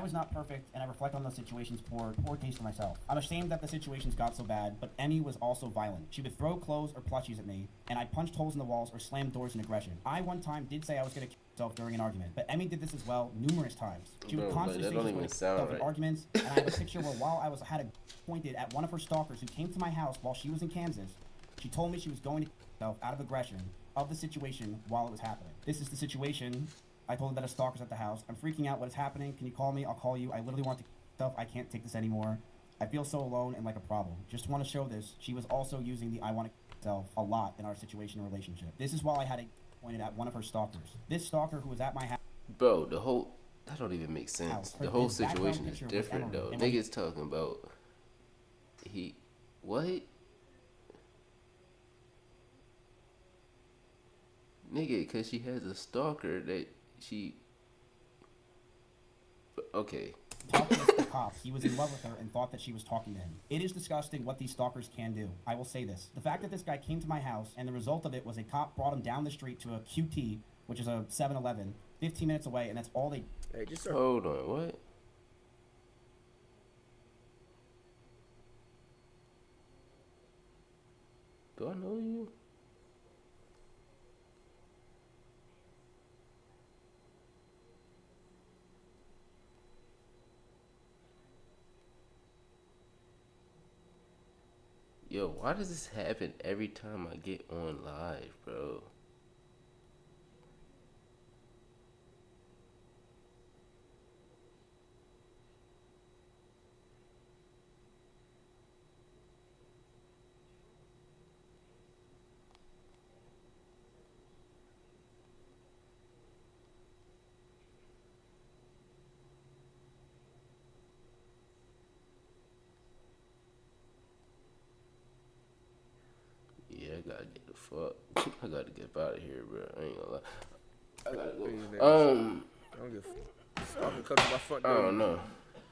was not perfect, and I reflect on those situations for poor taste for myself. I'm ashamed that the situations got so bad, but Emmy was also violent. She would throw clothes or plushies at me, and I punched holes in the walls or slammed doors in aggression. I one time did say I was going to kill myself during an argument, but Emmy did this as well numerous times. She would constantly say she was going to kill herself in arguments, and I have a picture where while I had a pointed at one of her stalkers who came to my house while she was in Kansas, she told me she was going to kill herself out of aggression of the situation while it was happening. This is the situation. I told her that a stalker's at the house. I'm freaking out. What is happening? Can you call me? I'll call you. I literally want to kill myself. I can't take this anymore. I feel so alone and like a problem. Just want to show this. She was also using the I want to kill myself a lot in our situation and relationship. This is while I had a pointed at one of her stalkers. This stalker who was at my house. Bro, that don't even make sense. The whole situation is different though. Niggas talking about what? Nigga, cause she has a stalker that she. Okay. Talking to the cops, he was in love with her and thought that she was talking to him. It is disgusting what these stalkers can do. I will say this. The fact that this guy came to my house and the result of it was a cop brought him down the street to a QT, which is a 7-Eleven, 15 minutes away, and that's all they... Hey, just hold on, what? Do I know you? Yo, why does this happen every time I get on live, bro? Yeah, I gotta get the fuck. I gotta get out of here, bro. I ain't gonna lie. I gotta go. I don't give a fuck. I'm coming to my front door. I don't know.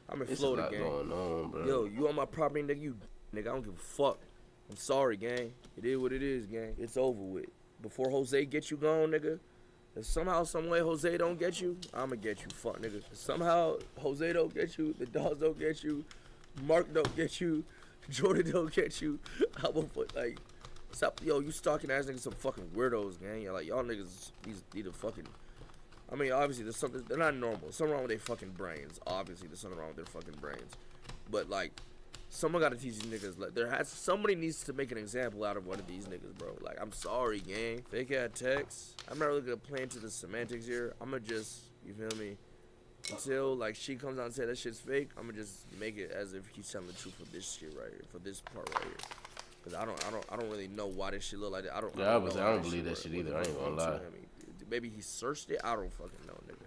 I'm in Florida, gang. Going on, bro. Yo, you on my property, nigga? Nigga, I don't give a fuck. I'm sorry, gang. It is what it is, gang. It's over with. Before Jose get you gone, nigga, if somehow, some way Jose don't get you, I'ma get you, fuck, nigga. If somehow Jose don't get you, the dogs don't get you, Mark don't get you, Jordan don't get you, I will put, like... Stop, yo, you stalking ass niggas some fucking weirdos, gang. You're like, y'all niggas need to fucking... I mean, obviously, there's something... They're not normal. There's something wrong with their fucking brains. Obviously, there's something wrong with their fucking brains. But, like, someone gotta teach these niggas... Like, somebody needs to make an example out of one of these niggas, bro. Like, I'm sorry, gang. Fake ass text. I'm not really gonna play into the semantics here. I'ma just... You feel me? Until, like, she comes out and say that shit's fake, I'ma just make it as if he's telling the truth for this shit right here. For this part right here. Cause I don't really know why this shit look like that. I don't believe that shit either. I ain't gonna lie. I mean, maybe he searched it. I don't fucking know, nigga.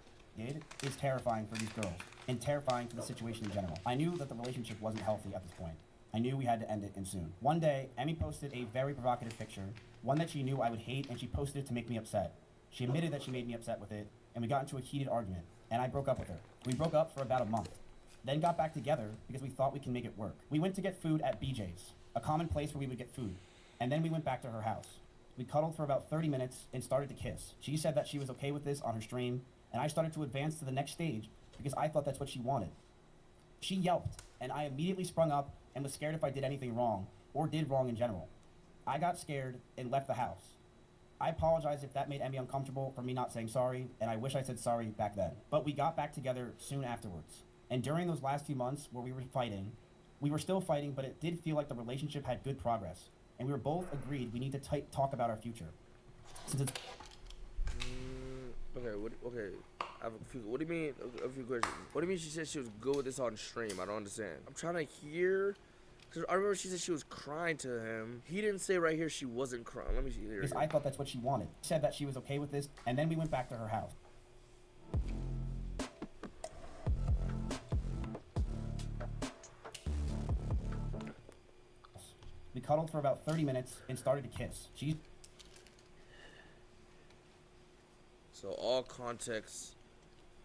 It is terrifying for these girls, and terrifying for the situation in general. I knew that the relationship wasn't healthy at this point. I knew we had to end it, and soon. One day, Emmy posted a very provocative picture, one that she knew I would hate, and she posted it to make me upset. She admitted that she made me upset with it, and we got into a heated argument, and I broke up with her. We broke up for about a month, then got back together because we thought we can make it work. We went to get food at BJ's, a common place where we would get food, and then we went back to her house. We cuddled for about 30 minutes and started to kiss. She said that she was okay with this on her stream, and I started to advance to the next stage because I thought that's what she wanted. She yelped, and I immediately sprung up and was scared if I did anything wrong, or did wrong in general. I got scared and left the house. I apologize if that made Emmy uncomfortable for me not saying sorry, and I wish I said sorry back then. But we got back together soon afterwards. And during those last few months where we were fighting, we were still fighting, but it did feel like the relationship had good progress. And we were both agreed we need to talk about our future. Since it's... Okay, I have a few, what do you mean, a few questions. What do you mean she said she was good with this on stream? I don't understand. I'm trying to hear, because I remember she said she was crying to him. He didn't say right here she wasn't crying. Let me see here. Because I thought that's what she wanted. She said that she was okay with this, and then we went back to her house. We cuddled for about 30 minutes and started to kiss. So all context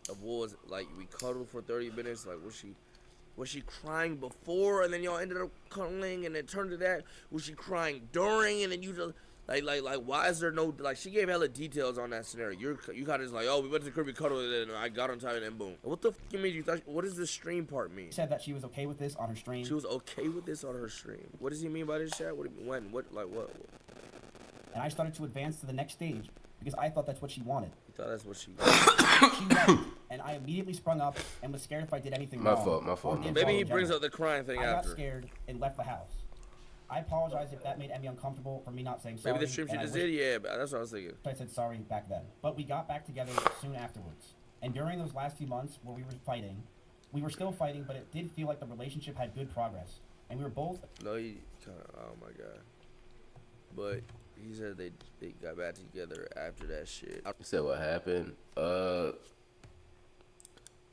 of what was, like, we cuddled for 30 minutes, like, was she crying before and then y'all ended up cuddling and it turned to that? Was she crying during and then you just, Like, why is there no, like, she gave hella details on that scenario. You kind of just like, oh, we went to the crib, we cuddled, and I got on top of it, and boom. What the fuck you mean? You thought, what does the stream part mean? She said that she was okay with this on her stream. She was okay with this on her stream. What does he mean by this chat? When? What? Like, what? And I started to advance to the next stage because I thought that's what she wanted. You thought that's what she She left, and I immediately sprung up and was scared if I did anything wrong. My fault. Maybe he brings up the crying thing after. I got scared and left the house. I apologize if that made Emmy uncomfortable for me not saying sorry. Maybe the stream she just did, yeah, that's what I was thinking. I said sorry back then. But we got back together soon afterwards. And during those last few months where we were fighting, we were still fighting, but it did feel like the relationship had good progress. And we were both... No, he kind of, oh my God. But he said they got back together after that shit. You said what happened? I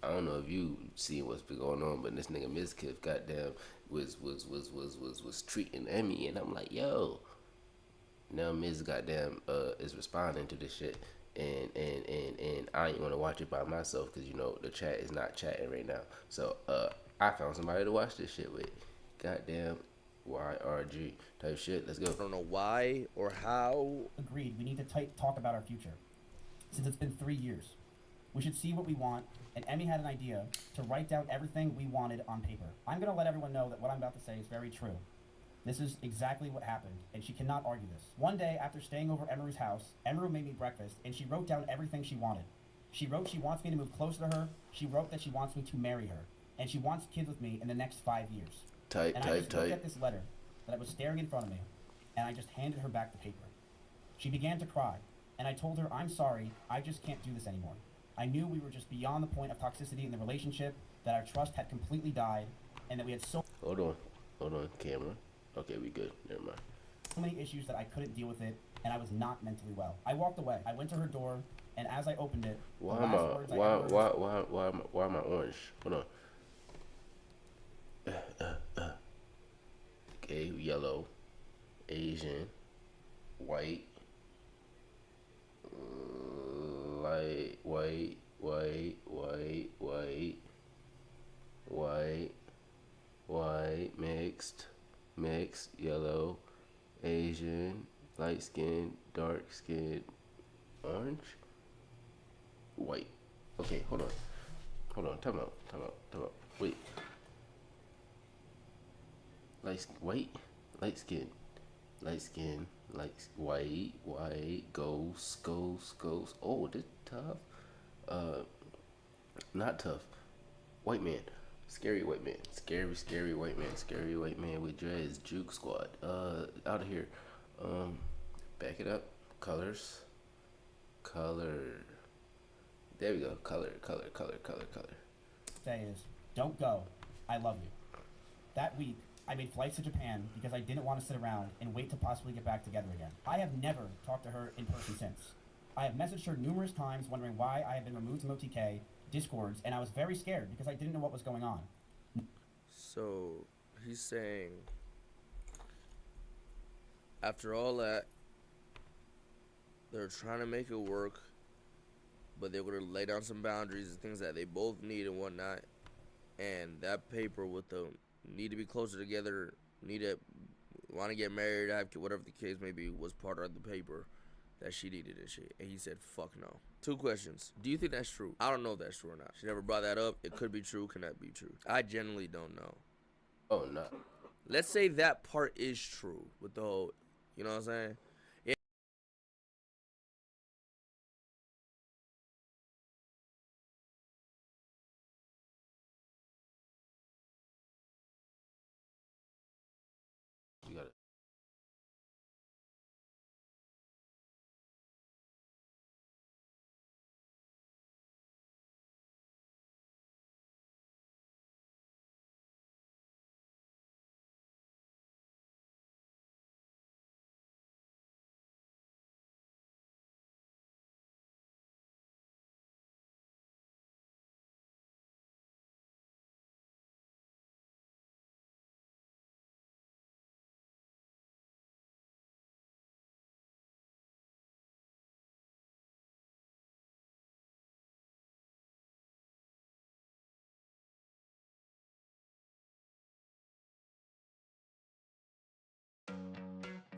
don't know if you see what's been going on, but this nigga Mizkif goddamn was treating Emmy, and I'm like, yo. Now Miz goddamn is responding to this shit, and I ain't want to watch it by myself because you know the chat is not chatting right now. So I found somebody to watch this shit with. Goddamn YRG type shit. Let's go. I don't know why or how. Agreed. We need to talk about our future. Since it's been 3 years, we should see what we want. And Emmy had an idea to write down everything we wanted on paper. I'm gonna let everyone know that what I'm about to say is very true. This is exactly what happened, and she cannot argue this. One day, after staying over Emeru's house, Emeru made me breakfast, and she wrote down everything she wanted. She wrote she wants me to move closer to her. She wrote that she wants me to marry her, and she wants kids with me in the next 5 years. I just looked at this letter that was staring in front of me, and I just handed her back the paper. She began to cry, and I told her, I'm sorry, I just can't do this anymore. I knew we were just beyond the point of toxicity in the relationship, that our trust had completely died, and that we had so... Hold on, camera. Okay, we good. Never mind. So many issues that I couldn't deal with it, and I was not mentally well. I walked away. I went to her door, and as I opened it, why am I orange? Hold on. Okay, yellow, Asian, white, light, white, mixed, yellow, Asian, light skin, dark skin, orange, white. Okay, hold on, time out. Wait. Light skin, white, ghost. Oh, this tough. Not tough. White man. Scary white man. Scary white man with dreads. Juke squad. Out of here. Back it up. Colors. There we go. Color. Say is, don't go. I love you. That week, I made flights to Japan because I didn't want to sit around and wait to possibly get back together again. I have never talked to her in person since. I have messaged her numerous times wondering why I had been removed from OTK, Discords, and I was very scared because I didn't know what was going on. So, he's saying, after all that, they're trying to make it work, but they're going to lay down some boundaries and things that they both need and whatnot. And that paper with the need to be closer together, want to get married, have whatever the case may be, was part of the paper that she needed and shit. And he said, fuck no. 2 questions. Do you think that's true? I don't know if that's true or not. She never brought that up. It could be true. Can that be true? I genuinely don't know. Oh, no. Let's say that part is true with the whole, you know what I'm saying? You got it.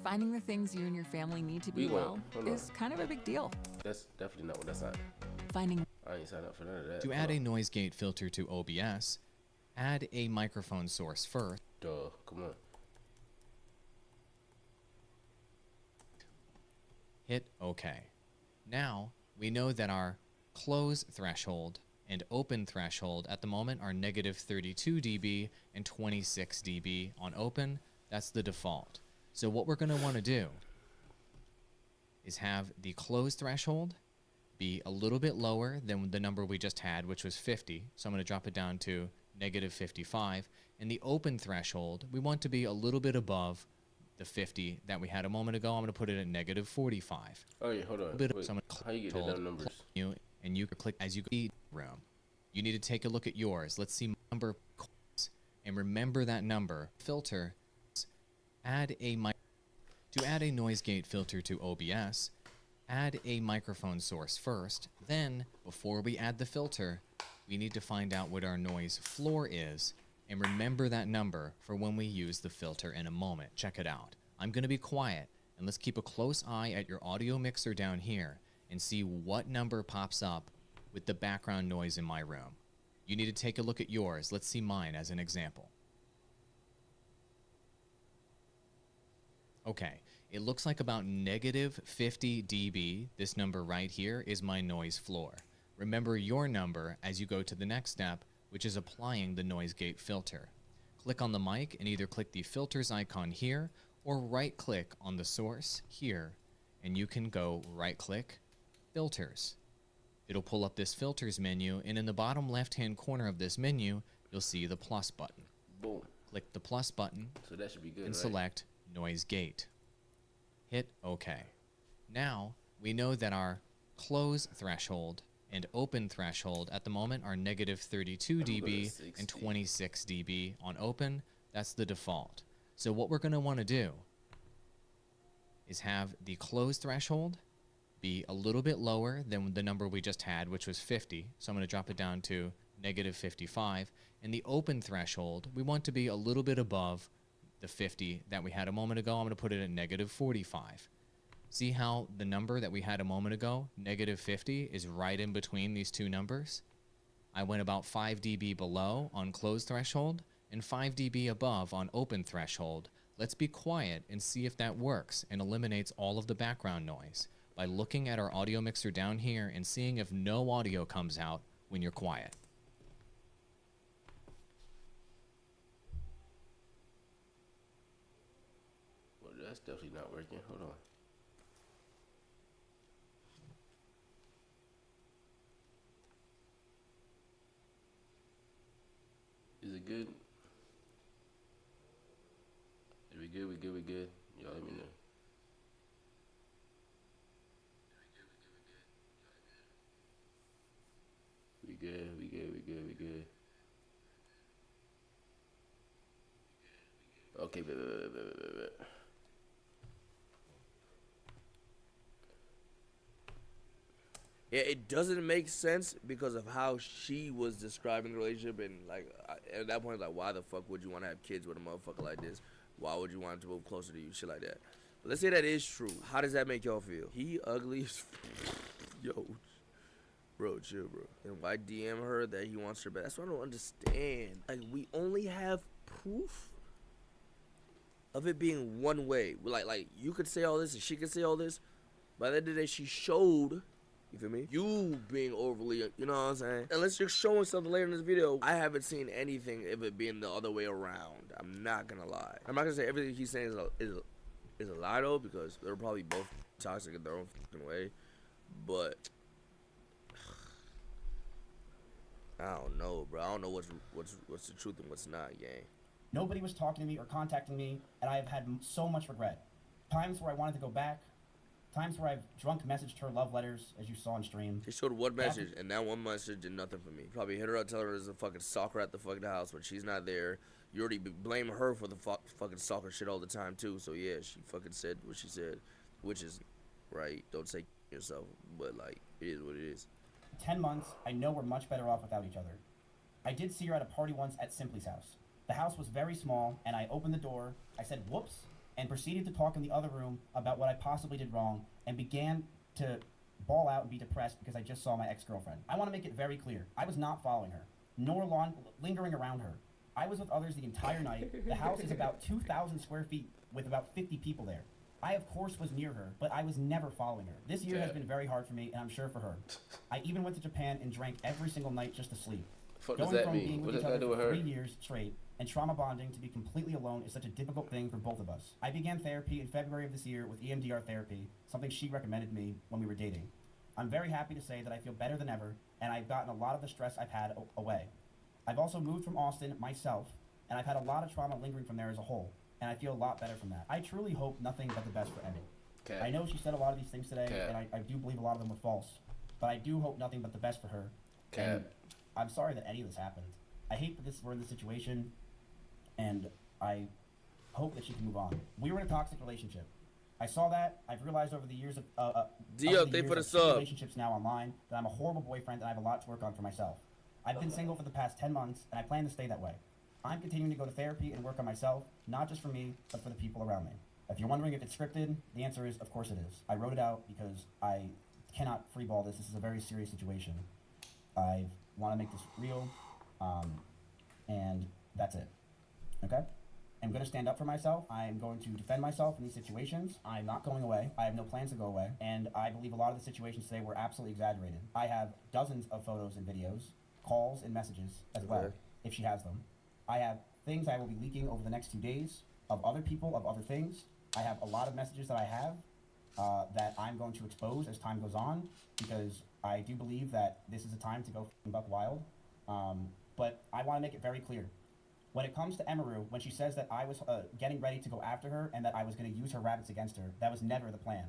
Finding the things you and your family need to be We well won't. Hold on. is kind of a big deal. That's definitely not what that's at. Finding I ain't signed up for none of that. To add a noise gate filter to OBS, add a microphone source first. Duh, come on. Hit OK. Now, we know that our close threshold and open threshold at the moment are negative 32 dB and 26 dB on open. That's the default. So what we're going to want to do is have the close threshold be a little bit lower than the number we just had, which was 50. So I'm going to drop it down to negative 55. And the open threshold, we want to be a little bit above the 50 that we had a moment ago. I'm going to put it at negative 45. Oh yeah, hold on. Bit of Wait, someone how you get the told dumb numbers? you, and you can click as you go to the room. You need to take a look at yours. Let's see number and remember that number. Filter. Add a mic. To add a noise gate filter to OBS, add a microphone source first. Then, before we add the filter, we need to find out what our noise floor is and remember that number for when we use the filter in a moment. Check it out. I'm going to be quiet, and let's keep a close eye at your audio mixer down here and see what number pops up with the background noise in my room. You need to take a look at yours. Let's see mine as an example. Okay, it looks like about negative 50 dB. This number right here is my noise floor. Remember your number as you go to the next step, which is applying the noise gate filter. Click on the mic and either click the filters icon here or right click on the source here, and you can go right click, filters. It'll pull up this filters menu, and in the bottom left hand corner of this menu, you'll see the plus button. Boom. Click the plus button So that should be good, and right? select noise gate. Hit OK. Now we know that our close threshold and open threshold at the moment are negative 32 dB and 26 dB on open. That's the default. So what we're going to want to do is have the close threshold be a little bit lower than the number we just had, which was 50. So I'm going to drop it down to negative 55. And the open threshold, we want to be a little bit above the 50 that we had a moment ago. I'm going to put it at negative 45. See how the number that we had a moment ago, negative 50, is right in between these two numbers? I went about 5 dB below on closed threshold and 5 dB above on open threshold. Let's be quiet and see if that works and eliminates all of the background noise by looking at our audio mixer down here and seeing if no audio comes out when you're quiet. Well, that's definitely not working. Hold on. Is it good? Are we good? We good? We good? Y'all let me know. We good? We good? We good? We good? Okay, bet. Yeah, it doesn't make sense because of how she was describing the relationship, and like at that point, like, why the fuck would you want to have kids with a motherfucker like this? Why would you want him to move closer to you? Shit like that. But let's say that is true. How does that make y'all feel? He ugly as yo, bro, chill, bro. And why DM her that he wants her back? That's what I don't understand. Like, we only have proof of it being one way. Like you could say all this and she could say all this. By the end of the day, she showed. You feel me? You being overly, you know what I'm saying? Unless you're showing something later in this video, I haven't seen anything of it being the other way around. I'm not gonna lie. I'm not gonna say everything he's saying is a lie though, because they're probably both toxic in their own fucking way. But I don't know, bro. I don't know what's the truth and what's not, gang. Nobody was talking to me or contacting me, and I have had so much regret. Times where I wanted to go back, times where I've drunk messaged her love letters, as you saw on stream. He showed one message, and that one message did nothing for me. Probably hit her up, tell her there's a fucking stalker at the fucking house, but she's not there. You already blame her for the fucking stalker shit all the time, too. So, yeah, she fucking said what she said, which is right. Don't say yourself, but, like, it is what it is. 10 months, I know we're much better off without each other. I did see her at a party once at Simply's house. The house was very small, and I opened the door, I said whoops, and proceeded to talk in the other room about what I possibly did wrong and began to bawl out and be depressed because I just saw my ex-girlfriend. I want to make it very clear. I was not following her, nor lingering around her. I was with others the entire night. The house is about 2,000 square feet with about 50 people there. I, of course, was near her, but I was never following her. This year has been very hard for me, and I'm sure for her. I even went to Japan and drank every single night just to sleep. What does that mean? What does that do with her? 3 years straight and trauma bonding to be completely alone is such a difficult thing for both of us. I began therapy in February of this year with EMDR therapy, something she recommended me when we were dating. I'm very happy to say that I feel better than ever, and I've gotten a lot of the stress I've had away. I've also moved from Austin myself, and I've had a lot of trauma lingering from there as a whole, and I feel a lot better from that. I truly hope nothing but the best for Emmy. Okay. I know she said a lot of these things today, and I do believe a lot of them were false, but I do hope nothing but the best for her. And I'm sorry that any of this happened. I hate that we're in this situation, and I hope that she can move on. We were in a toxic relationship. I saw that. I've realized over the years of relationships now online that I'm a horrible boyfriend and I have a lot to work on for myself. I've been single for the past 10 months, and I plan to stay that way. I'm continuing to go to therapy and work on myself, not just for me, but for the people around me. If you're wondering if it's scripted, the answer is, of course it is. I wrote it out because I cannot freeball this. This is a very serious situation. I want to make this real, and that's it. Okay? I'm going to stand up for myself. I'm going to defend myself in these situations. I'm not going away. I have no plans to go away. And I believe a lot of the situations today were absolutely exaggerated. I have dozens of photos and videos, calls and messages as well, if she has them. I have things I will be leaking over the next 2 days of other people, of other things. I have a lot of messages that I have that I'm going to expose as time goes on, because I do believe that this is a time to go buck wild. But I want to make it very clear. When it comes to Emaru, when she says that I was getting ready to go after her and that I was going to use her rabbits against her, that was never the plan.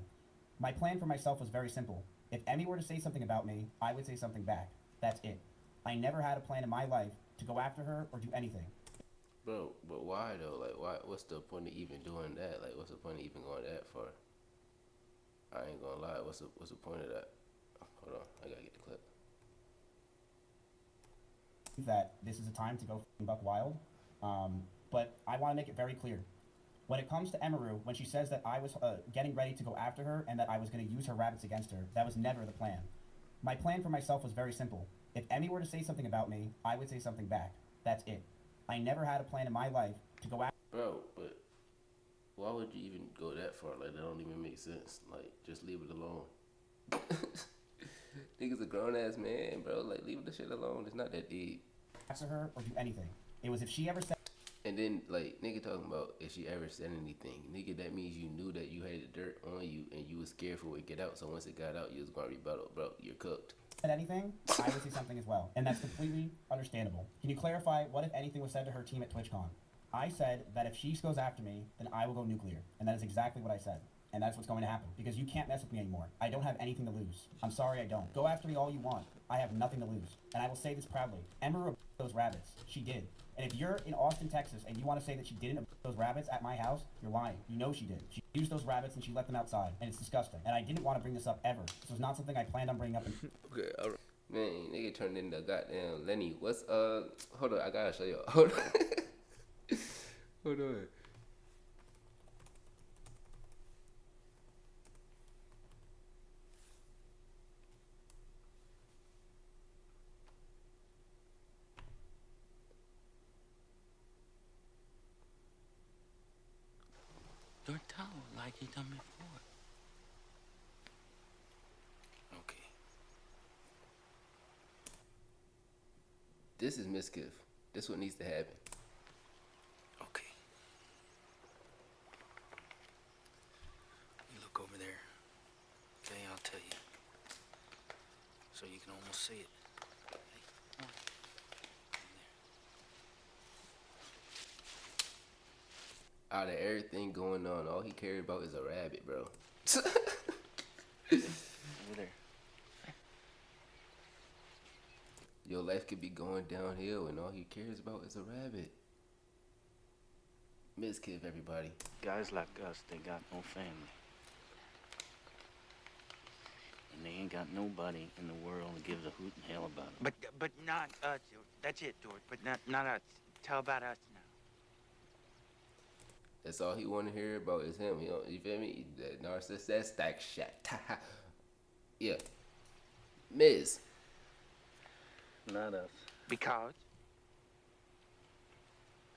My plan for myself was very simple. If Emmy were to say something about me, I would say something back. That's it. I never had a plan in my life to go after her or do anything. Bro, but why though? Like, why? What's the point of even doing that? Like, what's the point of even going that far? I ain't gonna lie. What's the point of that? Hold on, I gotta get the clip. That this is a time to go buck wild, but I want to make it very clear. When it comes to Emaru, when she says that I was getting ready to go after her and that I was going to use her rabbits against her, that was never the plan. My plan for myself was very simple. If Emmy were to say something about me, I would say something back. That's it. I never had a plan in my life to go after. Bro, but why would you even go that far? Like, that don't even make sense. Like, just leave it alone. Nigga's a grown ass man, bro. Like, leave the shit alone. It's not that deep. After her or do anything. It was if she ever said. And then, like, nigga talking about if she ever said anything. Nigga, that means you knew that you had the dirt on you and you was scared for it to get out. So once it got out, you was gonna rebuttal. Bro, you're cooked. Said anything, I would say something as well. And that's completely understandable. Can you clarify what, if anything, was said to her team at TwitchCon? I said that if she goes after me, then I will go nuclear. And that is exactly what I said. And that's what's going to happen. Because you can't mess with me anymore. I don't have anything to lose. I'm sorry I don't. Go after me all you want. I have nothing to lose. And I will say this proudly. Emma those rabbits. She did. And if you're in Austin, Texas, and you want to say that she didn't those rabbits at my house, you're lying. You know she did. She used those rabbits and she let them outside. And it's disgusting. And I didn't want to bring this up ever. This was not something I planned on bringing up. Okay, all right. Man, nigga turned into goddamn Lenny. What's, hold on, I gotta show you. Hold on. Hold on. Your towel like you done before. Okay. This is Miss Kiff. This what needs to happen. Okay. You look over there. Okay, I'll tell you. So you can almost see it. Okay, come on. Out of everything going on, all he cared about is a rabbit, bro. Over there. Your life could be going downhill and all he cares about is a rabbit. Miss Kiff, everybody. Guys like us, they got no family. And they ain't got nobody in the world that gives a hoot and hell about them. But not us. That's it, George. But not us. Tell about us now. That's all he want to hear about is him. You feel me? That narcissist, that stack shit. Yeah. Miz. Not us. Because,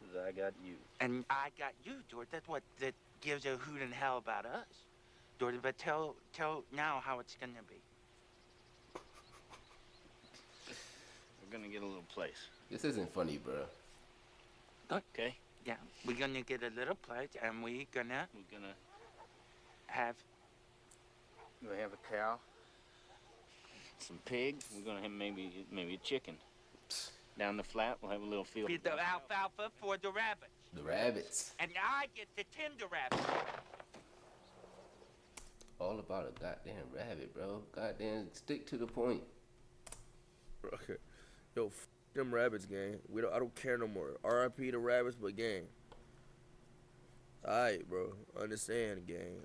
Because I got you. and I got you, George. That's what that gives a hoot and hell about us, George. But tell now how it's gonna be. We're gonna get a little place. This isn't funny, bro. Okay? Yeah, we're gonna get a little place, and we're gonna We're gonna have have a cow, some pig. We're gonna have maybe a chicken. Down the flat, we'll have a little field. the alfalfa for the rabbits, The rabbits. and I get to tend the rabbits. All about a goddamn rabbit, bro. Goddamn, stick to the point. Okay. Yo, them rabbits, gang. I don't care no more. R.I.P. the rabbits, but gang. Alright, bro. Understand, gang.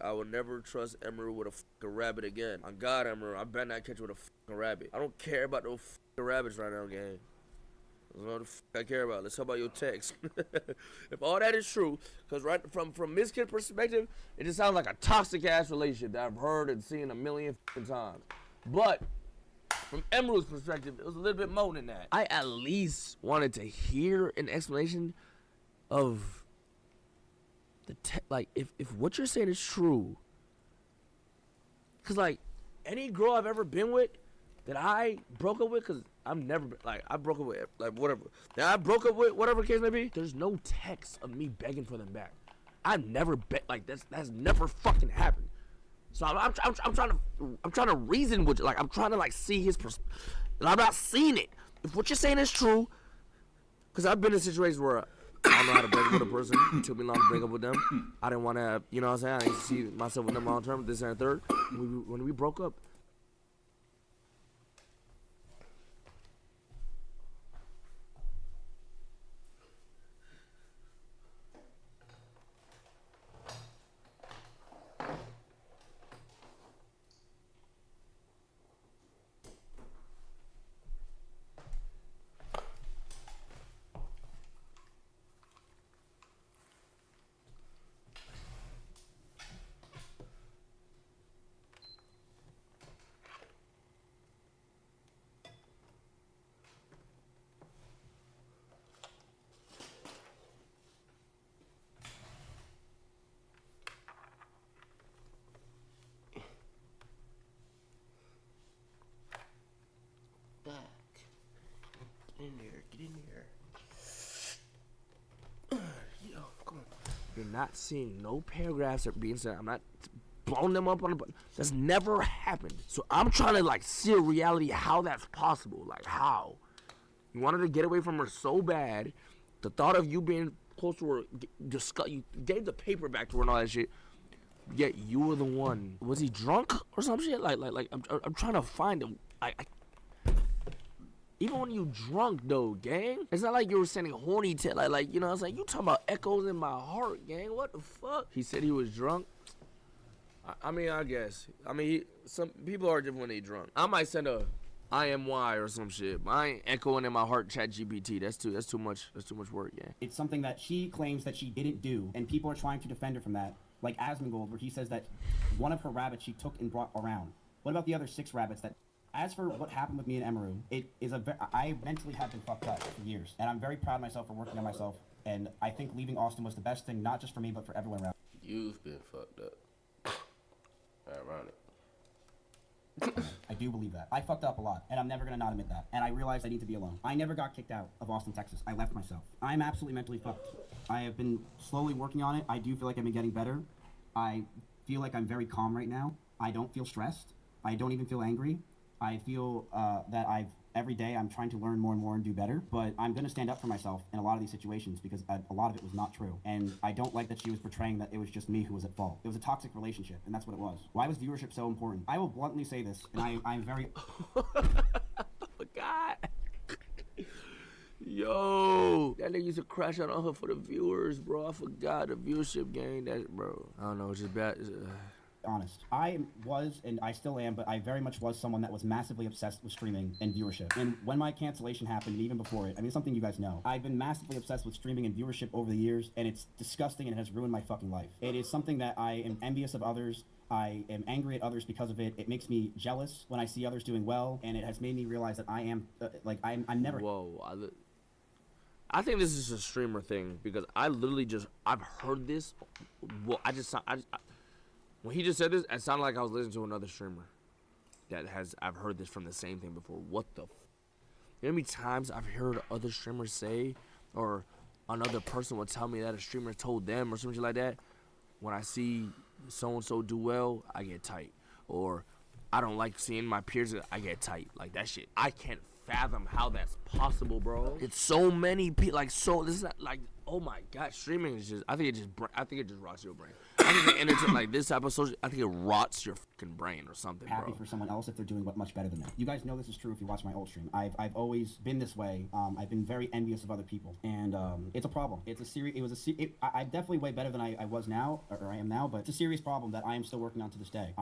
I will never trust Emerald with a fucking rabbit again. On God, Emerald, I better not catch you with a fucking rabbit. I don't care about those fucking rabbits right now, gang. That's all the fuck I care about. Let's talk about your text. If all that is true, because right from Miss Kid's perspective, it just sounds like a toxic ass relationship that I've heard and seen a million fucking times. But from Emerald's perspective, it was a little bit more than that. I at least wanted to hear an explanation of the like if what you're saying is true. Cause like any girl I've ever been with that I broke up with, cause I've never been like I broke up with like whatever. That I broke up with, whatever case may be. There's no text of me begging for them back. I've never like that's never fucking happened. So I'm trying to reason with you. Like I'm trying to like see his and I'm not seeing it. If what you're saying is true, cause I've been in situations where I don't know how to break up with a person. It took me long to break up with them. I didn't want to, you know what I'm saying? I didn't see myself with them long term, this and third. When we broke up, Get in there. Get in there. Yo, come on. you're not seeing no paragraphs that are being said. I'm not blowing them up on the button. That's never happened. So I'm trying to like see a reality how that's possible. Like how? You wanted to get away from her so bad. The thought of you being close to her, you gave the paper back to her and all that shit. Yet you were the one. Was he drunk or some shit? Like I'm trying to find him. Even when you drunk though, gang, it's not like you were sending horny like you know what I'm saying? You talking about echoes in my heart, gang. What the fuck? He said he was drunk. I mean, I guess. I mean, some people are different when they drunk. I might send a IMY or some shit, but I ain't echoing in my heart chat GPT. That's too much work, gang. It's something that she claims that she didn't do, and people are trying to defend her from that. Like Asmongold, where he says that one of her rabbits she took and brought around. What about the other 6 rabbits that... As for what happened with me and Emeru, I mentally have been fucked up for years, and I'm very proud of myself for working on myself, and I think leaving Austin was the best thing, not just for me, but for everyone around. You've been fucked up. Ironic. I do believe that. I fucked up a lot, and I'm never gonna not admit that, and I realized I need to be alone. I never got kicked out of Austin, Texas. I left myself. I'm absolutely mentally fucked. I have been slowly working on it. I do feel like I've been getting better. I feel like I'm very calm right now. I don't feel stressed. I don't even feel angry. I feel that every day I'm trying to learn more and more and do better, but I'm going to stand up for myself in a lot of these situations because a lot of it was not true. And I don't like that she was portraying that it was just me who was at fault. It was a toxic relationship, and that's what it was. Why was viewership so important? I will bluntly say this, and I'm very... God. Yo, that nigga used to crash out on her for the viewers, bro. I forgot the viewership game. That, bro. I don't know, it's just bad. honest. I was, and I still am, but I very much was someone that was massively obsessed with streaming and viewership. And when my cancellation happened, and even before it, I mean, it's something you guys know. I've been massively obsessed with streaming and viewership over the years, and it's disgusting and it has ruined my fucking life. It is something that I am envious of others. I am angry at others because of it. It makes me jealous when I see others doing well, and it has made me realize that I am, I'm never... Whoa, I think this is a streamer thing because I literally I've heard this. Well, when he just said this, it sounded like I was listening to another streamer I've heard this from the same thing before. What the? You know how many times I've heard other streamers say, or another person will tell me that a streamer told them or something like that. When I see so and so do well, I get tight, or I don't like seeing my peers. I get tight. Like that shit. I can't fathom how that's possible, bro. It's so many people, like, so this is not, like, oh my god, streaming is just, I think it just rots your brain. I think the entertainment, like this type of social, I think it rots your fucking brain or something, happy bro. for someone else if they're doing much better than me. You guys know this is true if you watch my old stream. I've always been this way. I've been very envious of other people, and it's a problem. It's a serious. I'm definitely way better than I was now, or I am now, but it's a serious problem that I am still working on to this day.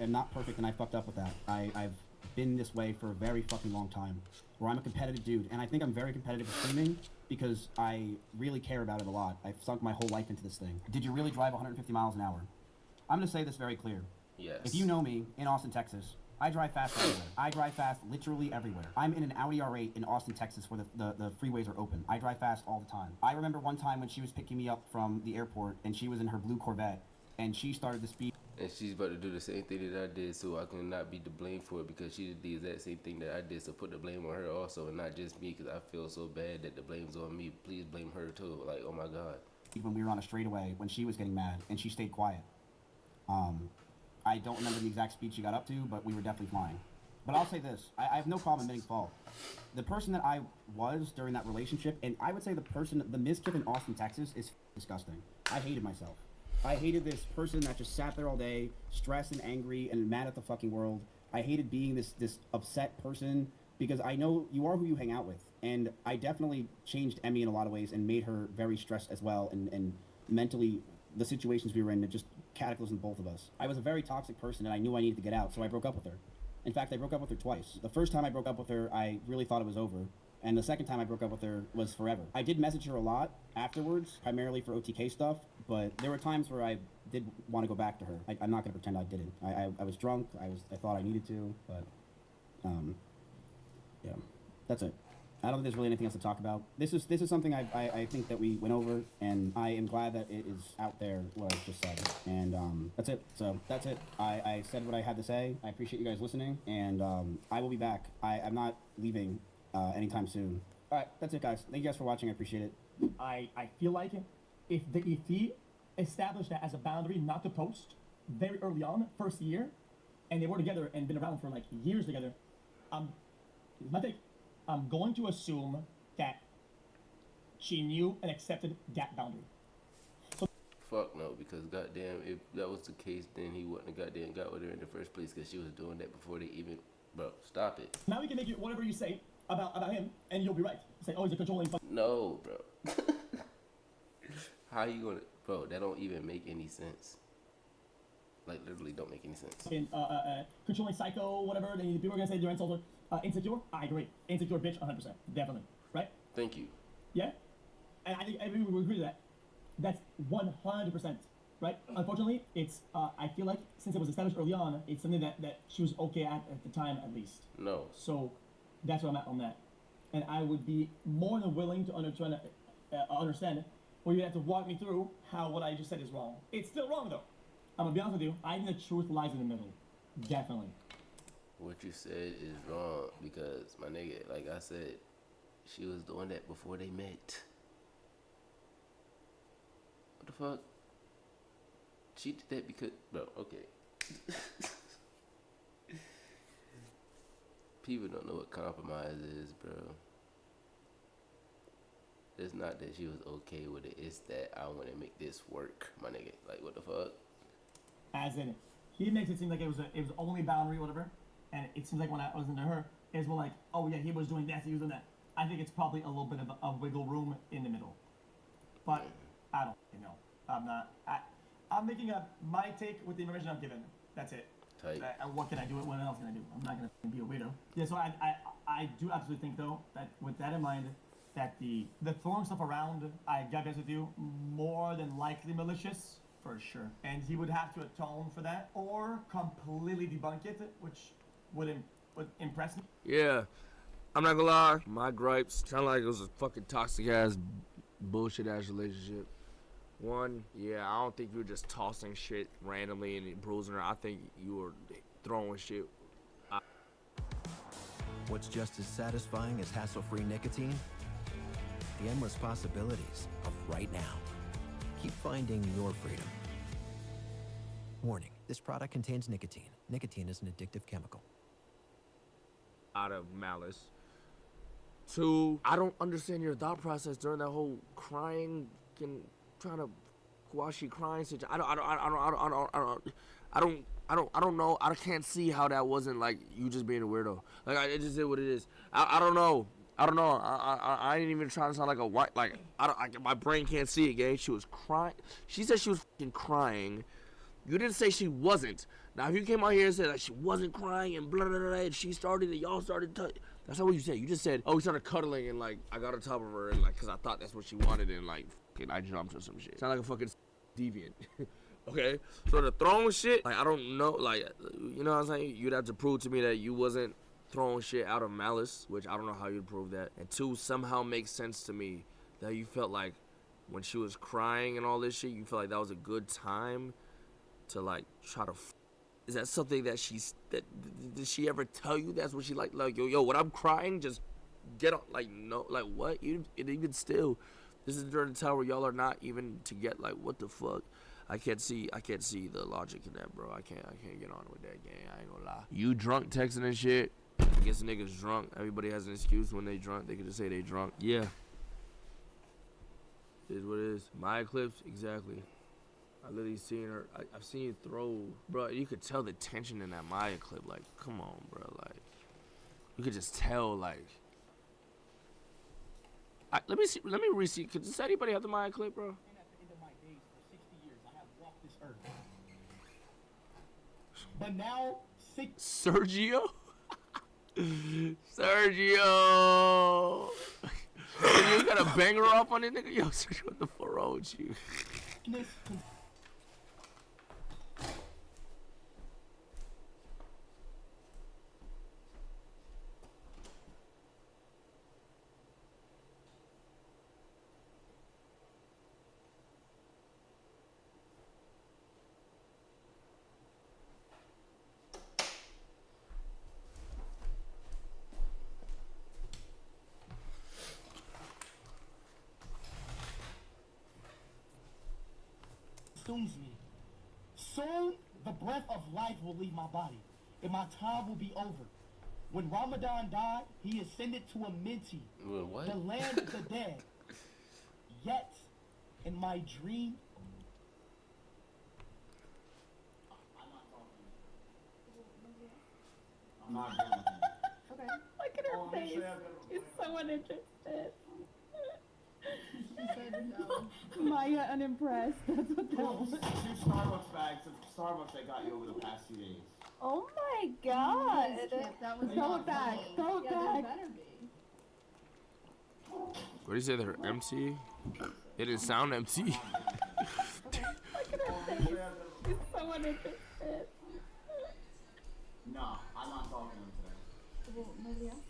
am not perfect, and I fucked up with that. I've been this way for a very fucking long time, where I'm a competitive dude, and I think I'm very competitive with streaming because I really care about it a lot. I've sunk my whole life into this thing. Did you really drive 150 miles an hour? I'm gonna say this very clear. Yes. If you know me in Austin, Texas, I drive fast everywhere. I drive fast literally everywhere. I'm in an Audi R8 in Austin, Texas, where the freeways are open. I drive fast all the time. I remember one time when she was picking me up from the airport, and she was in her blue Corvette, and she started to speed. And she's about to do the same thing that I did, so I can not be to blame for it because she did the exact same thing that I did. So put the blame on her also, and not just me, because I feel so bad that the blame's on me. Please blame her too. Like, oh my God. When we were on a straightaway, when she was getting mad, and she stayed quiet. I don't remember the exact speed she got up to, but we were definitely flying. But I'll say this: I have no problem admitting fault. The person that I was during that relationship, and I would say the miskip in Austin, Texas, is disgusting. I hated myself. I hated this person that just sat there all day, stressed and angry and mad at the fucking world. I hated being this upset person because I know you are who you hang out with, and I definitely changed Emmy in a lot of ways and made her very stressed as well, and mentally the situations we were in, it just cataclysmed both of us. I was a very toxic person, and I knew I needed to get out, so I broke up with her. In fact, I broke up with her twice. The first time I broke up with her, I really thought it was over. And the second time I broke up with her was forever. I did message her a lot afterwards, primarily for OTK stuff, but there were times where I did want to go back to her. I'm not going to pretend I didn't. I was drunk. I thought I needed to, but yeah, that's it. I don't think there's really anything else to talk about. This is something I think that we went over, and I am glad that it is out there, what I just said. And that's it. So that's it. I said what I had to say. I appreciate you guys listening, and I will be back. I'm not leaving anytime soon. All right, that's it, guys. Thank you guys for watching. I appreciate it. I feel like if he established that as a boundary not to post very early on, first year, and they were together and been around for like years together, here's my take. I'm going to assume that she knew and accepted that boundary. So Fuck no, because goddamn, if that was the case, then he wouldn't have goddamn got with her in the first place because she was doing that before they even. Bro, stop it. now we can make it whatever you say about him, and you'll be right. Say, oh, he's a controlling. No, bro. How you gonna, bro? That don't even make any sense. Like literally, don't make any sense. Controlling psycho, whatever. Then people are gonna say you're insulted. Insecure. I agree. Insecure bitch, 100%, definitely. Right? Thank you. Yeah. And I think everyone would agree to that. That's 100%. Right? Unfortunately, it's. I feel like since it was established early on, it's something that she was okay at the time, at least. No. So that's where I'm at on that. And I would be more than willing to understand, or you have to walk me through how what I just said is wrong. It's still wrong though. I'm gonna be honest with you. I think the truth lies in the middle. Definitely. What you said is wrong because my nigga, like I said, she was doing that before they met. What the fuck? She did that because, bro, okay. People don't know what compromise is, bro. It's not that she was okay with it. It's that I want to make this work, my nigga. Like, what the fuck? As in, he makes it seem like it was only boundary, whatever. And it seems like when I was into her, it was more like, oh yeah, he was doing this, he was doing that. I think it's probably a little bit of a wiggle room in the middle. But I don't know. I'm not. I'm making up my take with the information I'm given. That's it. Tight. What can I do? What else can I do? I'm not gonna be a weirdo. Yeah. So I do absolutely think though that with that in mind, that the throwing stuff around, I gotta be honest with you, more than likely malicious for sure. And he would have to atone for that or completely debunk it, which would impress me. Yeah, I'm not gonna lie. My gripes sound like it was a fucking toxic ass, bullshit ass relationship. One, yeah, I don't think you were just tossing shit randomly and bruising her. I think you were throwing shit. What's just as satisfying as hassle-free nicotine? The endless possibilities of right now. Keep finding your freedom. Warning, this product contains nicotine. Nicotine is an addictive chemical. Out of malice. Two, I don't understand your thought process during that whole crying and trying to quash your crying situation. I don't know. I can't see how that wasn't like you just being a weirdo. Like it just is what it is. I don't know. I ain't even trying to sound like a white. Like my brain can't see it, gang. She was crying. She said she was fucking crying. You didn't say she wasn't. Now, if you came out here and said that she wasn't crying and blah, blah, blah, and she started and y'all started to, that's not what you said. You just said, oh, we started cuddling and, like, I got on top of her and, like, because I thought that's what she wanted and, like, fucking I jumped or some shit. Sound like a fucking deviant. Okay? So the throwing shit, like, I don't know, like, you know what I'm saying? You'd have to prove to me that you wasn't throwing shit out of malice, which I don't know how you'd prove that. And two, somehow makes sense to me that you felt like when she was crying and all this shit, you felt like that was a good time to, like, try to is that something that did she ever tell you that's what she like yo when I'm crying just get on, like, no, like, what? Even still, this is during the time where y'all are not even to get, like, what the fuck? I can't see the logic in that, bro. I can't get on with that game. I ain't gonna lie. You drunk texting and shit. I guess niggas drunk. Everybody has an excuse when they drunk. They can just say they drunk. Yeah. It is what it is. My Eclipse, exactly. I literally seen her. I've seen you throw, bro. You could tell the tension in that Maya clip. Like, come on, bro. Like, you could just tell. Like, let me see. Let me re-see. Does anybody have the Maya clip, bro? But now, Sergio. Sergio. You got a banger off on it, nigga. Yo, Sergio, what the fuck wrong with you? Consumes me. Soon, the breath of life will leave my body, and my time will be over. When Ramadan died, he ascended to a minty, What? the land of the dead. Yet, in my dream, I'm not doing it. Okay. Look at her face. She's so uninterested. Maya unimpressed. That's what that was. 2 Starbucks bags of Starbucks I got you over the past few days. Oh my god. That was Throw it back. Throw it back. better be. What do you say? They're empty? It didn't sound empty. Look at her face. She's so uninterested. No, I'm not talking to him today. Well, nobody else.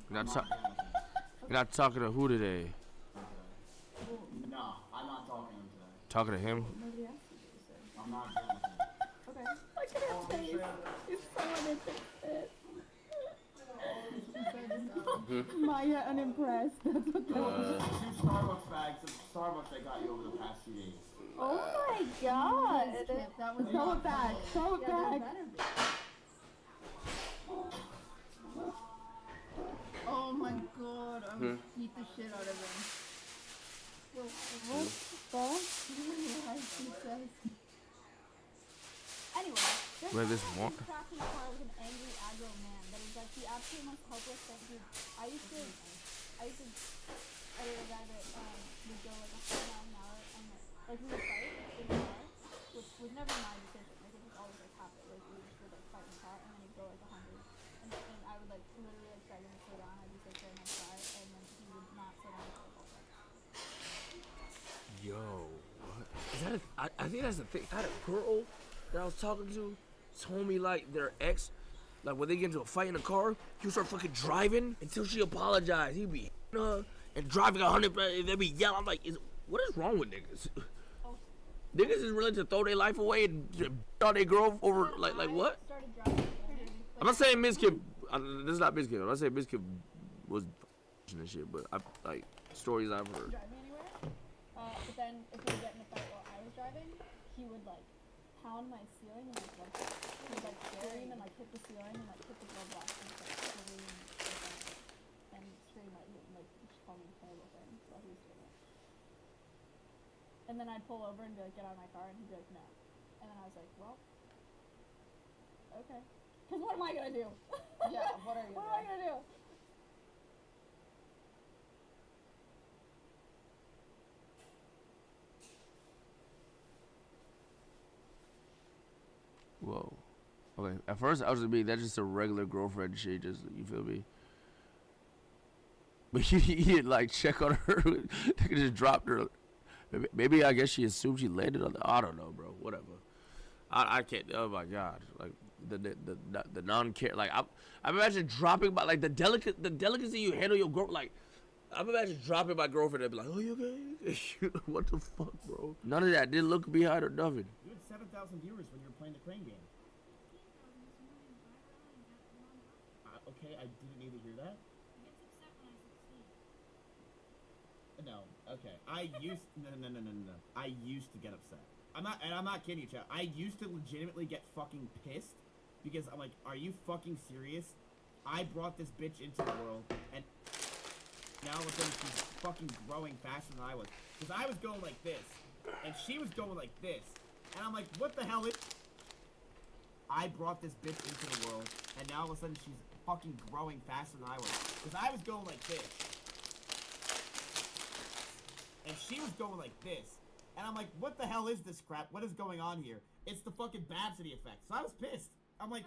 You're not talking to who today? No, I'm not talking to him today. Talking to him? Nobody else. I'm not doing it. Okay. Look at her face. She's so uninterested. Maya unimpressed. That's what that was. 2 Starbucks bags of Starbucks I got you over the past few days. Oh my god. That was Throw it back. Throw it back. Oh my god, I would beat the shit out of him. What the? Anyway, Wait, this one? trapped in a car with an angry aggro man that is like the absolute most helpless thing. I used to edit a guy that would go like 100 miles an hour and like we would fight in the car, which was never my decision. Like it just always like happened. Like we just would like fight in the car and then he'd go like 100, and I would like literally like beg him to slow down. I'd be like very nice guy, and then he would not slow down at all. Yo, what? Is that I think that's the thing. I had a girl that I was talking to told me like their ex, like when they get into a fight in the car, he would start fucking driving until she apologized. He'd be hitting her and driving 100, they'd be yelling. I'm like, what is wrong with niggas? Niggas is willing to throw their life away and all their girl over like what? I'm not saying Miss Kid. This is not Miss Kid. I'm not saying Miss Kid was and shit, but I like stories I've heard. Drive me anywhere. But then if we would get in a fight while I was driving, he would like pound my ceiling and like he would like scream and like hit the ceiling and like hit the glove box and like scream and scream at you and like just call me terrible things while he was doing it. And then I'd pull over and be like, get out of my car, and he'd be like, no. And then I was like, well, okay. Cause what am I gonna do? Yeah, what are you What am I gonna do? Whoa. Okay. At first, I was gonna be that's just a regular girlfriend shit. Just you feel me? But he didn't like check on her. They just dropped her. Maybe I guess she assumed she landed on the. I don't know, bro. Whatever. I can't. Oh my god. Like the non-care. Like I'm imagining dropping my like the delicacy you handle your girl. Like I'm imagining dropping my girlfriend and be like, oh you okay? What the fuck, bro? None of that. Didn't look behind or nothing. You had 7,000 viewers when you were playing the crane game. Okay, I didn't need to hear that. No, okay. I used to get upset. I'm not kidding you, chat. I used to legitimately get fucking pissed because I'm like, are you fucking serious? I brought this bitch into the world, and now look at she's fucking growing faster than I was. Because I was going like this, and she was going like this, and I'm like, what the hell is... I brought this bitch into the world, and now all of a sudden she's fucking growing faster than I was. Because I was going like this, and she was going like this, and I'm like, what the hell is this crap? What is going on here? It's the fucking Babsity effect. So I was pissed. I'm like,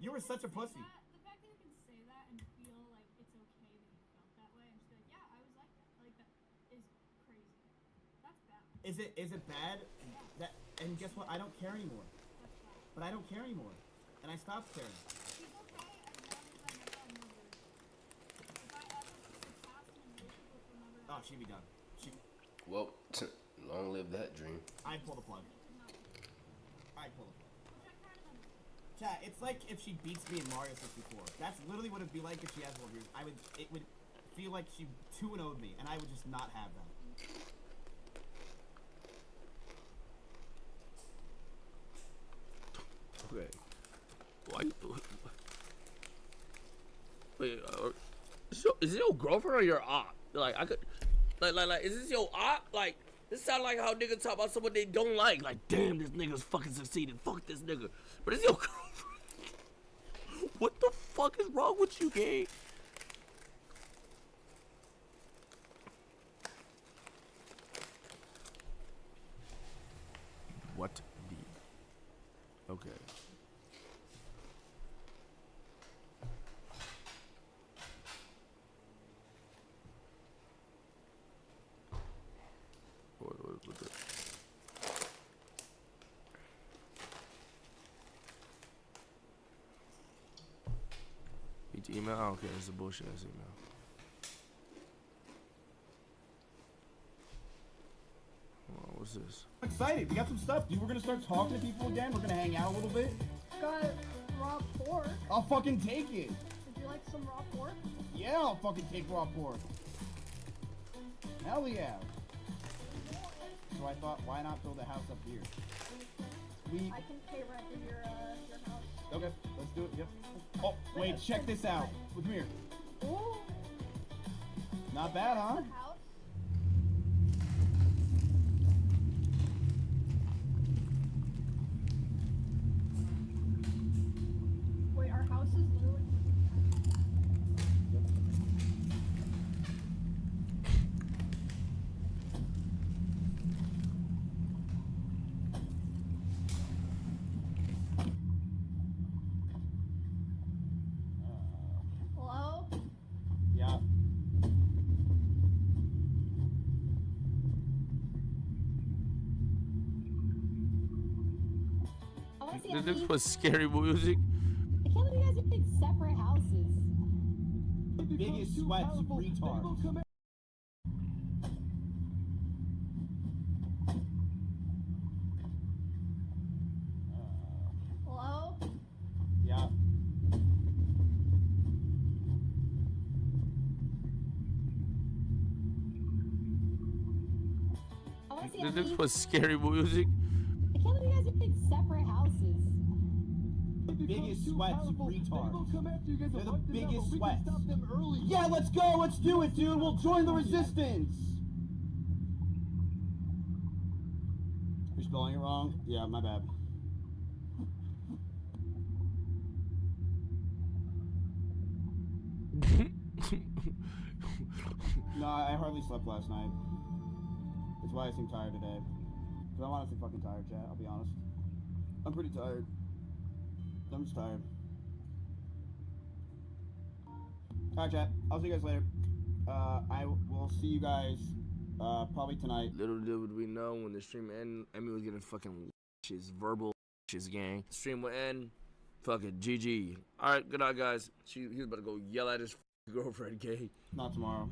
you were such a pussy. The fact that you can say that and feel like it's okay that you felt that way and just be like, yeah, I was like that. Like, that is crazy. That's bad. Is it bad? That, and guess what? I don't care anymore. That's bad. But I don't care anymore. And I stopped caring. She's okay as long as I never have moved. If I ever surpass an relationship with another... Oh, she'd be done. Well, long live that dream. I'd pull the plug. I'd pull the plug. Chat, it's like if she beats me in Mario 64. That's literally what it'd be like if she has more views. It would feel like she 2-0'd me, and I would just not have that. Okay. Why? Wait, is it your girlfriend or your aunt? Like, I could, like, is this your aunt? Like, this sound like how niggas talk about someone they don't like. Like, damn, this nigga's fucking succeeded. Fuck this nigga. But it's your girlfriend. What the fuck is wrong with you, gang? What the? Okay. What the? Email? I don't care. It's a bullshit ass email. Hold on, what's this? I'm excited. We got some stuff, dude. We're gonna start talking to people again. We're gonna hang out a little bit. Got raw pork. I'll fucking take it. Would you like some raw pork? Yeah, I'll fucking take raw pork. Hell yeah. So I thought, why not build a house up here? We. I can pay rent in your house. Okay, let's do it. Yep. Oh, wait, check this out. Come here. Ooh. Not bad, huh? House. Wait, our house is literally... Hello? Yeah. This was scary music. I can't believe you guys are in separate houses. Biggest sweats, retard. Hello? Yeah. I want to see This was scary music. I can't believe you guys are in separate houses. Biggest sweats, retard. They're the biggest sweats. Yeah, let's go. Let's do it, dude. We'll join the resistance. You're spelling it wrong? Yeah, my bad. No, I hardly slept last night. That's why I seem tired today. Because I'm honestly fucking tired, chat. I'll be honest. I'm pretty tired. I'm just tired. Alright, chat. I'll see you guys later. I will see you guys probably tonight. Little did we know when the stream ended, Emmy was getting fucking his verbal his gang. Stream will end. Fucking GG. Alright, good night, guys. He was about to go yell at his girlfriend, gay. Not tomorrow.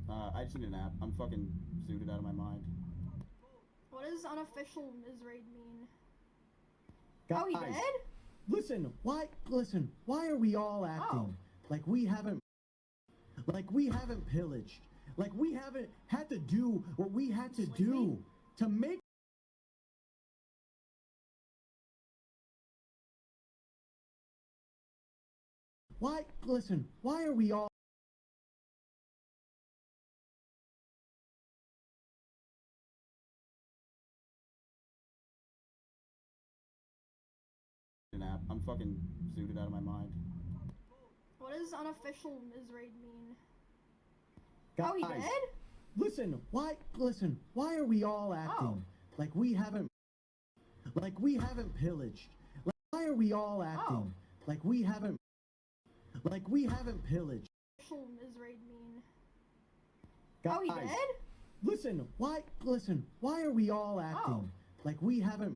I just need a nap. I'm fucking zooted out of my mind. What does unofficial Mizraid mean? Guys, Oh, he did? Listen, why are we all acting like we haven't pillaged, like we haven't had to do what we had to do to make why, listen, why are we all an app. I'm fucking zooted out of my mind. What does unofficial Misraid mean? guys, Oh, he did? listen, why are we all acting like we haven't pillaged? Like, why are we all acting like we haven't pillaged? Official Misraid mean? Guys, Oh, he did? listen, why are we all acting like we haven't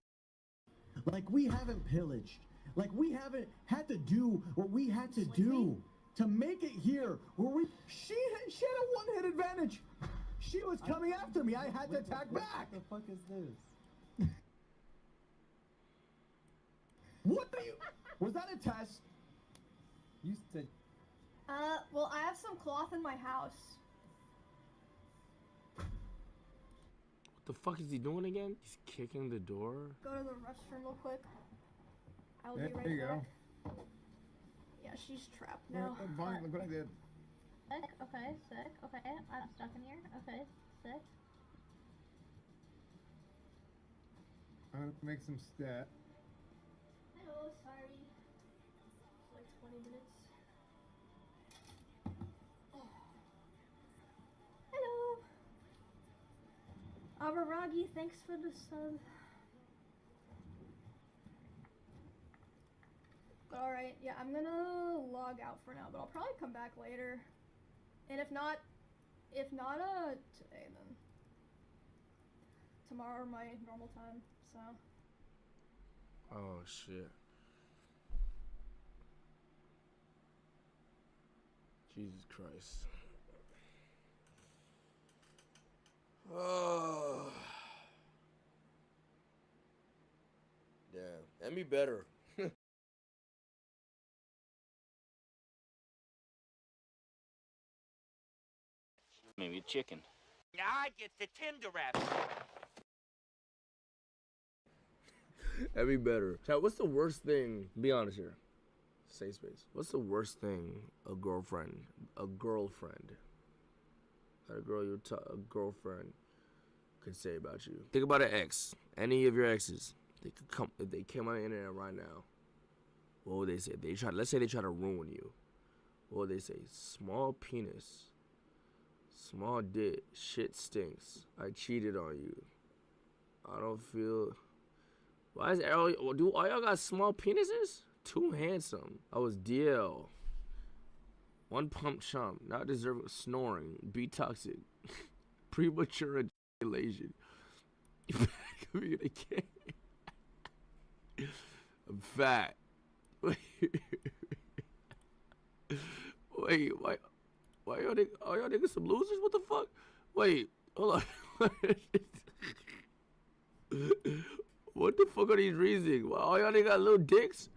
pillaged? Like we haven't had to do what we had to do to make it here where she had a one-hit advantage. She was coming after me. I had to attack back. What the fuck is this? What do you? Was that a test? You said. Well, I have some cloth in my house. What the fuck is he doing again? He's kicking the door. Go to the restroom real quick. I'll Yeah, be right there you back. Yeah, she's trapped now. Fine, look what I did. Sick, okay, sick, okay, I'm stuck in here, okay, sick. I'm gonna make some stat. Hello, sorry. It's like 20 minutes. Hello. Abaragi, thanks for the sub. Alright, yeah, I'm gonna log out for now, but I'll probably come back later. And if not today, then tomorrow my normal time, so. Oh shit. Jesus Christ. Oh. Damn. And me better. Maybe a chicken. I get the Tinder wrap. That'd be better. Chat, what's the worst thing? Be honest here. Safe space. What's the worst thing a girlfriend, a girlfriend could say about you? Think about an ex. Any of your exes. They could come if they came on the internet right now. What would they say? Let's say they try to ruin you. What would they say? Small penis. Small dick. Shit stinks. I cheated on you. I don't feel. Why is all y'all got small penises? Too handsome. I was DL. One pump chump. Not deserving. Snoring. Be toxic. Premature ejaculation. Communicate. I'm fat. Wait, why y'all niggas some losers? What the fuck? Wait, hold on. What the fuck are these reasons? Why all y'all niggas got little dicks?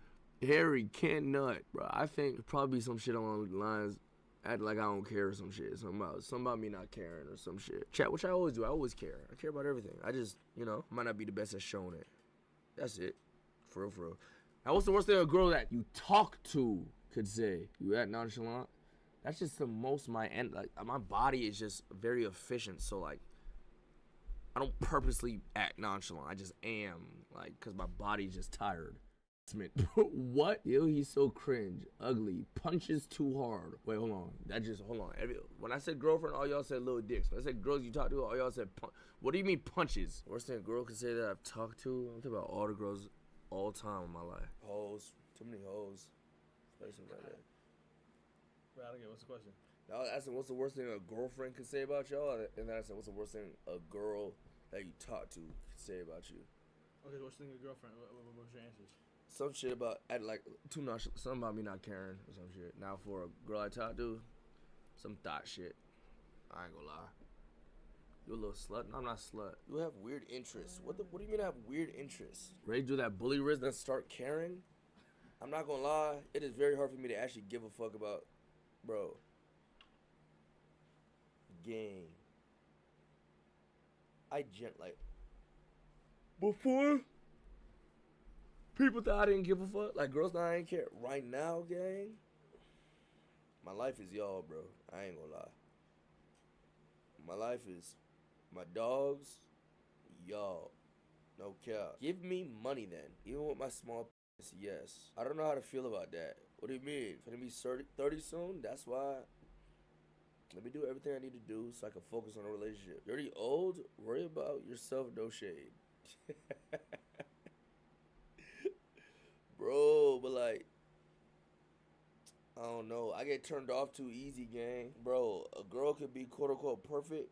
Harry can't nut, bro. I think probably some shit along the lines, act like I don't care or some shit. Something about me not caring or some shit. Chat, which I always do. I always care. I care about everything. I just, might not be the best at showing it. That's it. For real, for real. Now, what's the worst thing a girl that you talk to could say? You act nonchalant? That's just the most my body is just very efficient. So, like, I don't purposely act nonchalant. I just am, like, because my body's just tired. What? Yo, he's so cringe. Ugly. Punches too hard. Wait, hold on. Hold on. When I said girlfriend, all y'all said little dicks. When I said girls you talk to, all y'all said what do you mean punches? Worst thing a girl can say that I've talked to? I'm talking about all the girls all time in my life. Hoes. Too many hoes. Places like that. Right, okay, what's the question? Now I asked him, what's the worst thing a girlfriend could say about y'all? And then I said, what's the worst thing a girl that you talk to could say about you? Okay, what's the thing with your girlfriend? What's your answers? Some shit about, too nonchalant. Something about me not caring or some shit. Now for a girl I talk to, some thought shit. I ain't gonna lie. You a little slut? No, I'm not a slut. You have weird interests. What do you mean I have weird interests? Ready to do that bully riz and start caring? I'm not gonna lie. It is very hard for me to actually give a fuck about, bro. Gang. Before, people thought I didn't give a fuck. Like, girls thought I didn't care. Right now, gang, My life is y'all, bro. I ain't gonna lie. My life is my dogs, y'all. No cap. Give me money then. Even with my small penis, yes. I don't know how to feel about that. What do you mean? Gonna be 30 soon? That's why. Let me do everything I need to do so I can focus on a relationship. You're already old? Worry about yourself, no shade. Bro, but like, I don't know. I get turned off too easy, gang. Bro, a girl could be quote unquote perfect.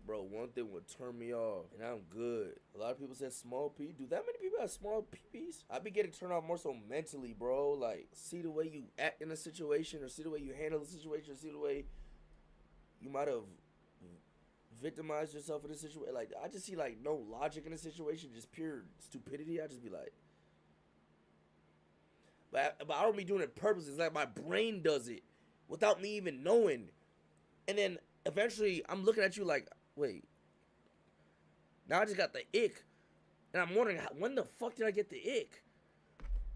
Bro, one thing would turn me off, and I'm good. A lot of people say small pee. Do that many people have small peepees? I be getting turned off more so mentally, bro. Like, see the way you act in a situation, or see the way you handle the situation, or see the way you might have victimized yourself in a situation. Like, I just see, like, no logic in a situation, just pure stupidity. I just be like, but I don't be doing it purpose. It's like my brain does it without me even knowing. And then eventually I'm looking at you like, wait, now I just got the ick. And I'm wondering, when the fuck did I get the ick?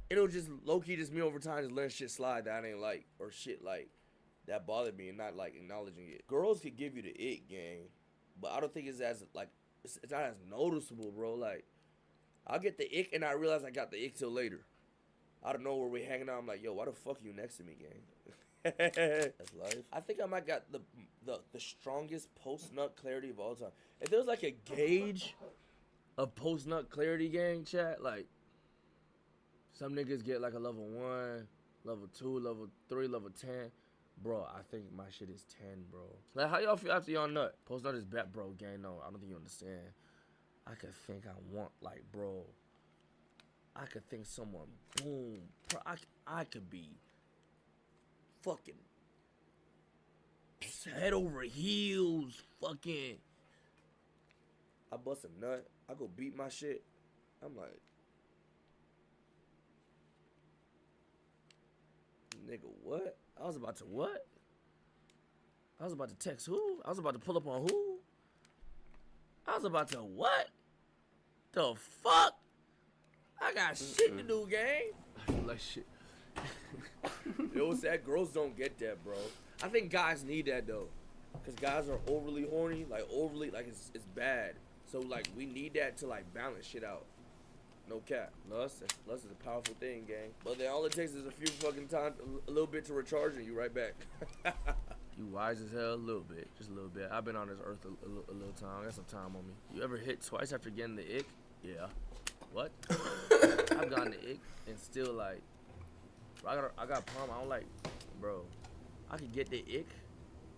It'll just low-key just me over time just letting shit slide that I ain't like, or shit like that bothered me and not like acknowledging it. Girls could give you the ick, gang, but I don't think it's as like, it's not as noticeable, bro. Like, I'll get the ick and I realize I got the ick till later. I don't know where we hanging out. I'm like, yo, why the fuck you next to me, gang? That's life. I think I might got the strongest post-nut clarity of all time. If there was like a gauge of post-nut clarity, gang, chat, like, some niggas get like a level 1, level 2, level 3, level 10. Bro, I think my shit is 10, bro. Like, how y'all feel after y'all nut? Post-nut is bad, bro, gang. No, I don't think you understand. I could think I want, like, bro, I could think someone, boom, bro, I could be fucking head over heels, fucking. I bust a nut, I go beat my shit. I'm like, nigga, what? I was about to what? I was about to text who? I was about to pull up on who? I was about to what? The fuck? I got shit to do, gang. I feel like shit. You know what's that? Girls don't get that, bro. I think guys need that, though. Because guys are overly horny. Like, overly, like, it's bad. So, like, we need that to, like, balance shit out. No cap. Lust is a powerful thing, gang. But then all it takes is a few fucking times, a little bit to recharge, and you right back. You wise as hell, a little bit. Just a little bit. I've been on this earth a little time. I got some time on me. You ever hit twice after getting the ick? Yeah. What? I've gotten the ick and still like, I got a problem. I don't like, bro. I could get the ick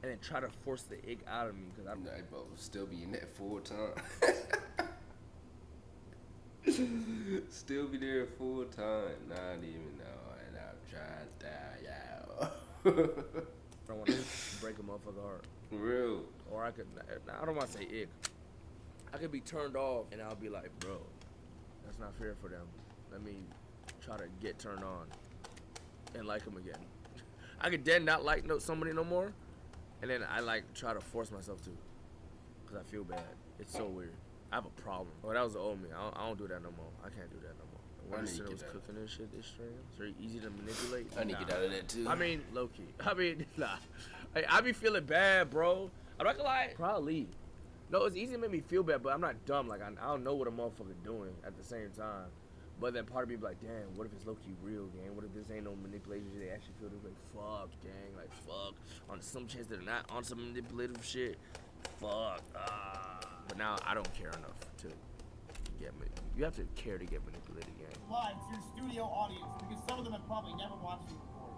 and then try to force the ick out of me because I'm nah, bro, still be in that full time. Still be there full time. Not even know, and I've tried that, yeah. I don't want to break a motherfucker heart. For real. Or I could, I don't want to say ick. I could be turned off and I'll be like, bro, that's not fair for them. Let me try to get turned on and like them again. I could then not like somebody no more, and then I like try to force myself to, cause I feel bad. It's so weird. I have a problem. Oh, that was the old me. I don't do that no more. I can't do that no more. When I was cooking and shit this stream, it's very easy to manipulate. I need to get out of that too. I mean, low key. I mean, nah. I be feeling bad, bro. I'm not gonna lie. Probably. No, it's easy to make me feel bad, but I'm not dumb. Like, I don't know what a motherfucker doing at the same time. But then part of me be like, damn, what if it's low-key real, gang? What if this ain't no manipulation? They actually feel this, like, fuck, gang. Like, fuck. On some chance they're not on some manipulative shit. Fuck. But now I don't care enough to get me. You have to care to get manipulated, gang. Live to your studio audience, because some of them have probably never watched you before.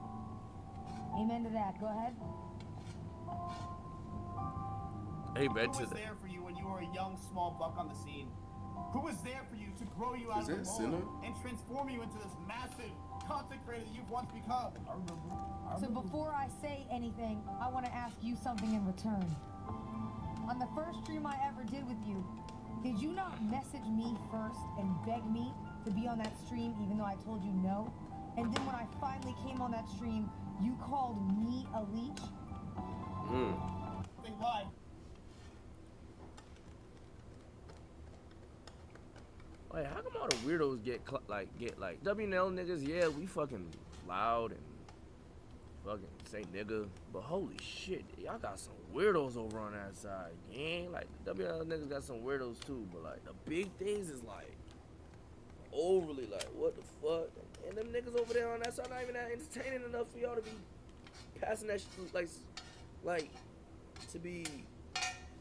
Amen to that. Go ahead. Amen Who was there for you when you were a young, small buck on the scene? Who was there for you to grow you out of the mold and transform you into this massive content creator that you've once become? I remember. So before I say anything, I want to ask you something in return. On the first stream I ever did with you, did you not message me first and beg me to be on that stream even though I told you no? And then when I finally came on that stream, you called me a leech? Live. Like, how come all the weirdos get like WNL niggas? Yeah, we fucking loud and fucking say nigga, but holy shit, y'all got some weirdos over on that side, gang. Like, the WL niggas got some weirdos too, but like, the big things is like, overly like, what the fuck? And them niggas over there on that side not even that entertaining enough for y'all to be passing that shit, like, to be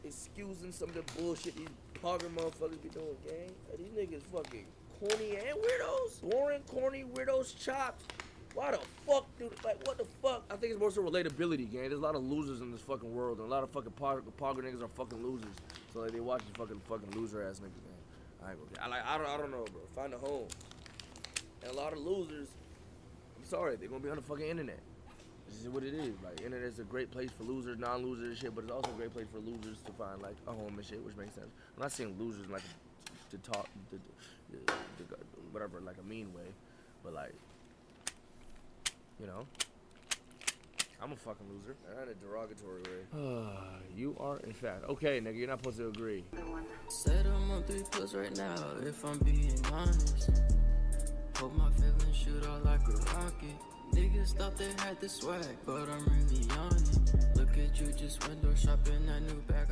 excusing some of the bullshit these pogger motherfuckers be doing, gang. Like, these niggas fucking corny and weirdos. Boring, corny, weirdos, chopped. Why the fuck, dude? Like, what the fuck? I think it's more so relatability, gang. There's a lot of losers in this fucking world, and a lot of fucking pogger niggas are fucking losers. So like, they watching fucking loser ass niggas, man. I ain't gonna. I don't know, bro. Find a home. And a lot of losers, I'm sorry, they're gonna be on the fucking internet. This is what it is. Like, internet's a great place for losers, non-losers and shit, but it's also a great place for losers to find like a home and shit, which makes sense. I'm not saying losers like to talk, whatever, like a mean way, but like, you know, I'm a fucking loser, not in a derogatory way. You are, in fact. Okay, nigga, you're not supposed to agree. Said I'm on 3+ right now, if I'm being honest. Hope my feelings shoot out like a rocket. Niggas thought they had the swag, but I'm really on it. Look at you just window shopping that new bag.